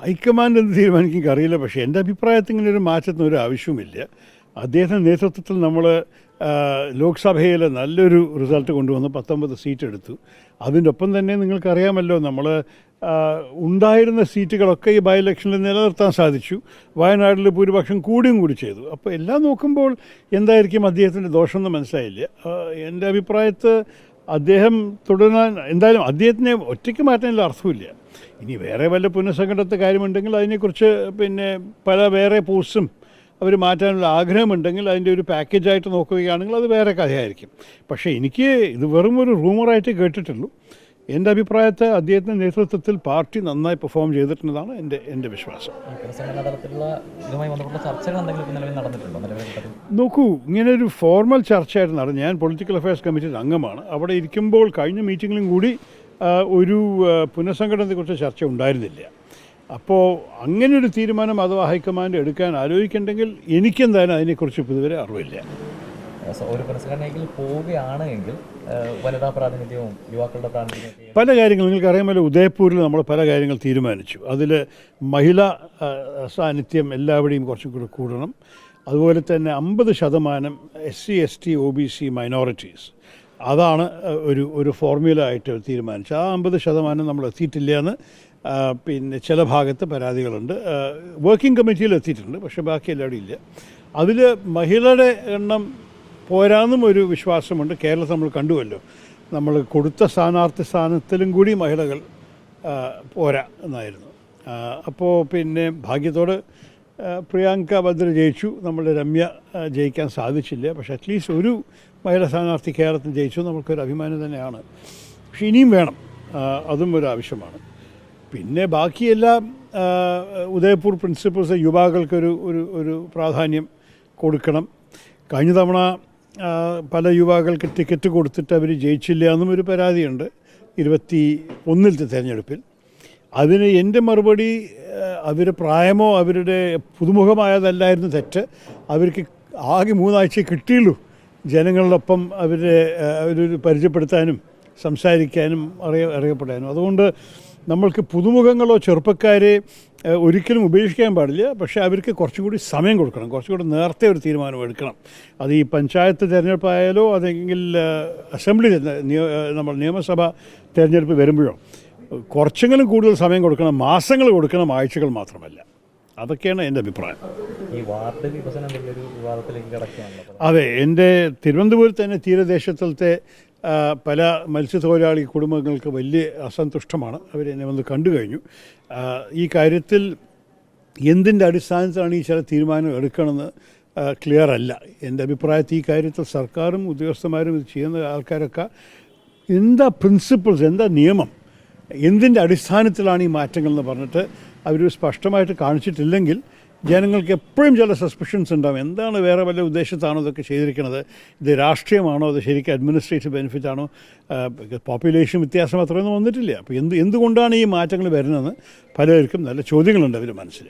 High command എന്ത് തീരുമാനിക്കും അറിയില്ല. പക്ഷേ എൻ്റെ അഭിപ്രായത്തിൽ ഇങ്ങനെ ഒരു മാറ്റത്തിന് ഒരു ആവശ്യവുമില്ല. അദ്ദേഹത്തിൻ്റെ നേതൃത്വത്തിൽ നമ്മൾ ലോക്സഭയിൽ നല്ലൊരു റിസൾട്ട് കൊണ്ടുവന്ന് 19 സീറ്റ് എടുത്തു. അതിൻ്റെ ഒപ്പം തന്നെ നിങ്ങൾക്കറിയാമല്ലോ, നമ്മൾ ഉണ്ടായിരുന്ന സീറ്റുകളൊക്കെ ഈ ബൈ ഇലക്ഷനിൽ നിലനിർത്താൻ സാധിച്ചു. വയനാട്ടിൽ ഭൂരിപക്ഷം കൂടിയും കൂടി ചെയ്തു. അപ്പോൾ എല്ലാം നോക്കുമ്പോൾ എന്തായിരിക്കും അദ്ദേഹത്തിൻ്റെ ദോഷമെന്ന് മനസ്സിലായില്ല. എൻ്റെ അഭിപ്രായത്തിൽ അദ്ദേഹം തുടരാൻ എന്തായാലും അദ്ദേഹത്തിനെ ഒറ്റയ്ക്ക് മാറ്റാനുള്ള അർത്ഥമില്ല. ഇനി വേറെ വല്ല പുനഃസംഘടനത്തെ കാര്യമുണ്ടെങ്കിൽ അതിനെക്കുറിച്ച് പല വേറെ പോസ്റ്റും അവർ മാറ്റാനുള്ള ആഗ്രഹമുണ്ടെങ്കിൽ അതിൻ്റെ ഒരു പാക്കേജായിട്ട് നോക്കുകയാണെങ്കിൽ അത് വേറെ കഥയായിരിക്കും. പക്ഷേ എനിക്ക് ഇത് വെറും ഒരു റൂമറായിട്ട് കേട്ടിട്ടുള്ളൂ. എൻ്റെ അഭിപ്രായത്തിൽ അദ്ദേഹത്തിൻ്റെ നേതൃത്വത്തിൽ പാർട്ടി നന്നായി പെർഫോം ചെയ്തിട്ടുള്ളതാണ് എൻ്റെ വിശ്വാസം. നോക്കൂ, ഇങ്ങനെ ഒരു ഫോർമൽ ചർച്ചയായിട്ട് നടന്നു. ഞാൻ പൊളിറ്റിക്കൽ അഫയേഴ്സ് കമ്മിറ്റിയുടെ അംഗമാണ്. അവിടെ ഇരിക്കുമ്പോൾ കഴിഞ്ഞ മീറ്റിങ്ങിലും കൂടി ഒരു പുനഃസംഘടനത്തെക്കുറിച്ച് ചർച്ച ഉണ്ടായിരുന്നില്ല. അപ്പോൾ അങ്ങനൊരു തീരുമാനം അഥവാ ഹൈക്കമാൻഡ് എടുക്കാൻ ആലോചിക്കുന്നുണ്ടെങ്കിൽ എനിക്കെന്തായാലും അതിനെക്കുറിച്ച് ഇതുവരെ അറിവില്ല. ഒരു പുനഃസംഘടനയിൽ പോവുകയാണെങ്കിൽ വനിതാ പ്രാതിനിധ്യവും യുവാക്കളുടെ പ്രാതിനിധ്യവും പല കാര്യങ്ങൾ നിങ്ങൾക്കറിയാമല്ലോ. ഉദയപൂരിൽ നമ്മൾ പല കാര്യങ്ങൾ തീരുമാനിച്ചു. അതിൽ മഹിളാ സാന്നിധ്യം എല്ലാവരുടെയും കുറച്ചും കൂടെ കൂടണം. അതുപോലെ തന്നെ 50% SC ST OBC മൈനോറിറ്റീസ്, അതാണ് ഒരു ഫോർമുല ആയിട്ട് തീരുമാനിച്ചു. ആ 50% നമ്മൾ എത്തിയിട്ടില്ല എന്ന് ചില ഭാഗത്ത് പരാതികളുണ്ട്. വർക്കിംഗ് കമ്മിറ്റിയിൽ എത്തിയിട്ടുണ്ട്, പക്ഷേ ബാക്കി എല്ലാവരും ഇല്ല. അതിൽ മഹിളയുടെ എണ്ണം പോരാന്നും ഒരു വിശ്വാസമുണ്ട്. കേരളത്തിൽ നമ്മൾ കണ്ടുവല്ലോ, നമ്മൾ കൊടുത്ത സ്ഥാനത്തിലും കൂടി മഹിളകൾ പോരാ എന്നായിരുന്നു. അപ്പോൾ ഭാഗ്യത്തോട് പ്രിയങ്ക ഭദ്ര ജയിച്ചു, നമ്മുടെ രമ്യ ജയിക്കാൻ സാധിച്ചില്ല. പക്ഷേ അറ്റ്ലീസ്റ്റ് ഒരു മഹിളാ സ്ഥാനാർത്ഥി കേരളത്തിൽ ജയിച്ചു, നമുക്കൊരു അഭിമാനം തന്നെയാണ്. പക്ഷെ ഇനിയും വേണം, അതും ഒരു ആവശ്യമാണ്. പിന്നെ ബാക്കിയെല്ലാം ഉദയപൂർ പ്രിൻസിപ്പൽസ് യുവാക്കൾക്കൊരു ഒരു പ്രാധാന്യം കൊടുക്കണം. കഴിഞ്ഞ തവണ പല യുവാക്കൾക്ക് ടിക്കറ്റ് കൊടുത്തിട്ട് അവർ ജയിച്ചില്ല എന്നും ഒരു പരാതിയുണ്ട് 21-ത്തെ തെരഞ്ഞെടുപ്പിൽ. അതിന് എൻ്റെ മറുപടി, അവരുടെ പ്രായമോ അവരുടെ പുതുമുഖമായതല്ലായിരുന്നു തെറ്റ്. അവർക്ക് ആകെ 3 ആഴ്ച കിട്ടിയുള്ളൂ ജനങ്ങളിലൊപ്പം അവരൊരു പരിചയപ്പെടുത്താനും സംസാരിക്കാനും അറിയപ്പെടാനും. അതുകൊണ്ട് നമ്മൾക്ക് പുതുമുഖങ്ങളോ ചെറുപ്പക്കാരെ ഒരിക്കലും ഉപേക്ഷിക്കാൻ പാടില്ല. പക്ഷേ അവർക്ക് കുറച്ചും കൂടി സമയം കൊടുക്കണം, കുറച്ചുകൂടി നേരത്തെ ഒരു തീരുമാനം എടുക്കണം. അത് ഈ പഞ്ചായത്ത് തിരഞ്ഞെടുപ്പായാലോ അല്ലെങ്കിൽ അസംബ്ലി നമ്മൾ നിയമസഭ തിരഞ്ഞെടുപ്പ് വരുമ്പോഴോ കുറച്ചെങ്കിലും കൂടുതൽ സമയം കൊടുക്കണം, മാസങ്ങൾ കൊടുക്കണം, ആഴ്ചകൾ മാത്രമല്ല. അതൊക്കെയാണ് എൻ്റെ അഭിപ്രായം. ഈ വാർഡ് വിഭജനം വലിയൊരു വിവാദത്തിലേക്ക് കിടക്കുകയാണ്. അതെ, എൻ്റെ തിരുവനന്തപുരത്ത് തന്നെ തീരദേശത്തിലത്തെ പല മത്സ്യത്തൊഴിലാളി കുടുംബങ്ങൾക്ക് വലിയ അസന്തുഷ്ടമാണ്. അവരെന്നെ വന്ന് കണ്ടു കഴിഞ്ഞു. ഈ കാര്യത്തിൽ എന്തിൻ്റെ അടിസ്ഥാനത്തിലാണ് ഈ ചില തീരുമാനം എടുക്കണമെന്ന് ക്ലിയർ അല്ല. എൻ്റെ അഭിപ്രായത്തിൽ ഈ കാര്യത്തിൽ സർക്കാരും ഉദ്യോഗസ്ഥന്മാരും ഇത് ചെയ്യുന്ന ആൾക്കാരൊക്കെ എന്താ പ്രിൻസിപ്പിൾസ്, എന്താ നിയമം, എന്തിൻ്റെ അടിസ്ഥാനത്തിലാണ് ഈ മാറ്റങ്ങൾ എന്ന് പറഞ്ഞിട്ട് അവർ സ്പഷ്ടമായിട്ട് കാണിച്ചിട്ടില്ലെങ്കിൽ ജനങ്ങൾക്ക് എപ്പോഴും ചില സസ്പിഷൻസ് ഉണ്ടാകും. എന്താണ്, വേറെ വല്ല ഉദ്ദേശത്താണോ ഇതൊക്കെ ചെയ്തിരിക്കുന്നത്, ഇത് രാഷ്ട്രീയമാണോ, അത് ശരിക്കും അഡ്മിനിസ്ട്രേറ്റീവ് ബെനിഫിറ്റ് ആണോ, പോപ്പുലേഷൻ വ്യത്യാസം അത്രയൊന്നും വന്നിട്ടില്ല. അപ്പോൾ എന്തുകൊണ്ടാണ് ഈ മാറ്റങ്ങൾ വരുന്നതെന്ന് പലർക്കും നല്ല ചോദ്യങ്ങളുണ്ട് അവർ മനസ്സിൽ.